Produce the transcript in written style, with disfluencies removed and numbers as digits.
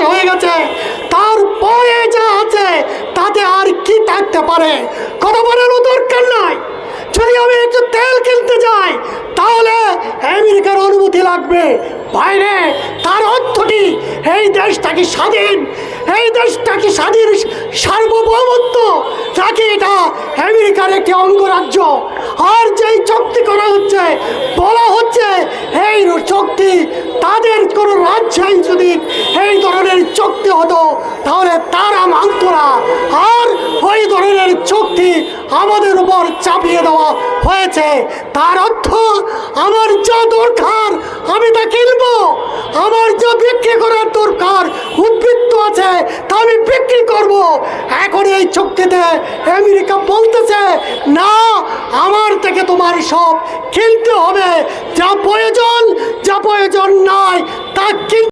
হয়ে গেছে, তারপরে যা আছে তাতে আর কি থাকতে পারে? কথা বলারও দরকার নাই। যদি আমি একটু তেল কিনতে যাই তাহলে আমেরিকার অনুমতি লাগবে। বাইরে তার অর্থ কি? এই দেশটা কি স্বাধীন? এই দেশটা কি স্বাধীন সার্বভৌমত্ব, নাকি এটা আমেরিকার একটি অঙ্গরাজ্য? আর যেই চুক্তি করা হচ্ছে, বলা হচ্ছে এই চুক্তি তাদের কোনো রাজ্যেই যদি এই ধরনের চুক্তি হতো তাহলে তারা মানত না, আর ওই ধরনের চুক্তি আমাদের উপর চাপিয়ে দেওয়া হয়েছে। তার অর্থ আমার যা দরকার আমি তা কিনবো, আমার যা বিক্রি করার দরকার উদ্বৃত্ত আছে তা আমি বিক্রি করব। এখন এই চুক্তিতে আমেরিকা বলতেছে না, আমার থেকে তোমার সব কিনতে হবে, যা প্রয়োজন নাই তা কিনতে